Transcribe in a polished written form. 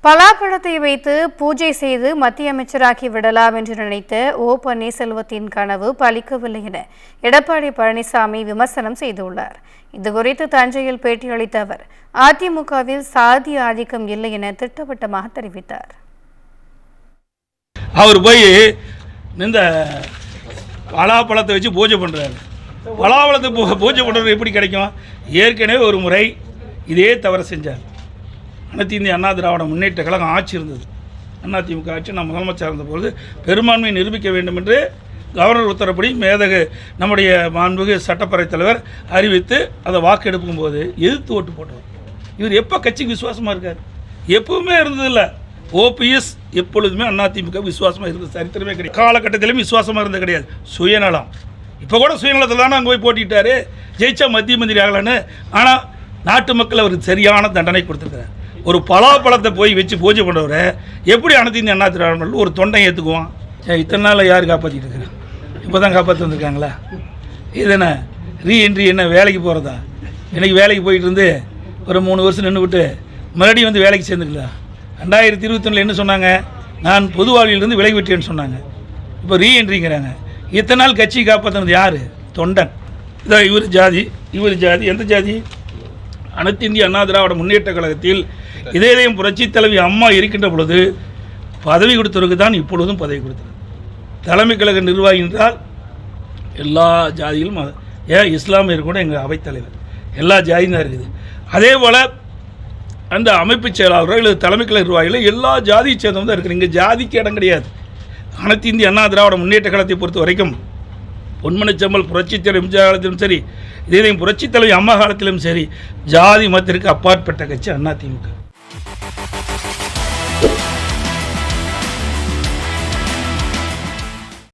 பலாப்பழத்தை வைத்து பூஜை செய்து மத்திய அமைச்சராக்கி விடலாம் என்று நினைத்த ஓ பன்னீர்செல்வத்தின் கனவு பலிக்கவில்லை என எடப்பாடி பழனிசாமி விமர்சனம் செய்துள்ளார். இதுகுறித்து தஞ்சையில் பேட்டியளித்த அவர் அதிமுகவில் சாதி ஆதிக்கம் இல்லை என திட்டவட்டமாக தெரிவித்தார். அவர் போய் இந்த பலாப்பழத்தை வச்சு பூஜை பண்ணுறாரு. பலாப்பழத்தை பூஜை பண்ணுறது எப்படி கிடைக்கும்? ஏற்கனவே ஒரு முறை இதே தவறு செஞ்சார். அனைத்து இந்திய அண்ணா திராவிட முன்னேற்ற கழகம் ஆட்சி இருந்தது. அதிமுக ஆட்சி நான் முதலமைச்சர் இருந்தபோது பெரும்பான்மையை நிரூபிக்க வேண்டும் என்று கவர்னர் உத்தரப்படி நம்முடைய மாண்புமிகு சட்டப்பேரவைத் தலைவர் அறிவித்து அதை வாக்கெடுக்கும் போது எதிர்த்து ஓட்டு போட்டவர். இவர் எப்போ கட்சிக்கு விசுவாசமாக இருக்கார்? எப்பவுமே இருந்ததில்லை. ஓபிஎஸ் எப்பொழுதுமே அதிமுக விசுவாசமாக இருந்தது சரித்திரமே கிடையாது. காலகட்டத்திலும் விசுவாசமாக இருந்தது கிடையாது. சுயநலம். இப்போ கூட சுயநலத்தில் தானே அங்கே போய் போட்டிட்டார். ஜெயிச்சா மத்திய மந்திரி ஆகலான்னு. ஆனால் நாட்டு மக்கள் அவருக்கு சரியான தண்டனை கொடுத்துருக்காரு. ஒரு பலாப்பழத்தை போய் வச்சு பூஜை பண்ணுறவரை எப்படி அனைத்து இந்திய அண்ணா திராவிட ஒரு தொண்டை ஏற்றுக்குவான்? இத்தனை நாளில் யார் காப்பாற்றிட்டு இருக்கிறேன்? இப்போ தான் காப்பாற்றி வந்திருக்காங்களா? இது என்ன ரீஎன்ட்ரி? என்ன வேலைக்கு போகிறதா? இன்றைக்கி வேலைக்கு போயிட்டு இருந்து ஒரு 3 வருஷம் நின்று விட்டு மறுபடியும் வந்து வேலைக்கு சேர்ந்துக்கலாம். 2021 என்ன சொன்னாங்க? நான் பொது வாழ்விலிருந்து விலகி விட்டேன்னு சொன்னாங்க. இப்போ ரீஎன்ட்ரிங்கிறாங்க. இத்தனை நாள் கட்சி காப்பாற்றினது யார்? தொண்டன். இதான் இவர் ஜாதி, இவர் ஜாதி. எந்த ஜாதி? அனைத்து இந்திய அண்ணா திராவிட முன்னேற்ற கழகத்தில் இதயம் புரட்சி தலைவி அம்மா இருக்கின்ற பொழுது பதவி கொடுத்தவருக்கு தான் இப்பொழுதும் பதவி கொடுத்தது. தலைமை கழக நிர்வாகி என்றால் எல்லா ஜாதிகளும், ஏன் இஸ்லாமியர் கூட எங்கள் அவைத்தலைவர் எல்லா ஜாதியும் தான் இருக்குது. அதே போல் அந்த அமைப்பு செயலாளர்கள் இல்லை தலைமை கழக நிர்வாகிகள் எல்லா ஜாதியை சேர்ந்தவங்க தான் இருக்குது. இங்கே ஜாதிக்கு இடம் கிடையாது. அனைத்து இந்திய அண்ணா திராவிட முன்னேற்ற கழகத்தை பொறுத்த வரைக்கும் பொன்மனச்செம்மல் புரட்சி தலைவர் எம்ஜிஆர் காலத்திலும் சரி, இதயம் புரட்சி தலைவி அம்மா காலத்திலும் சரி, ஜாதி மதத்திற்கு அப்பாற்பட்ட கட்சி அதிமுக.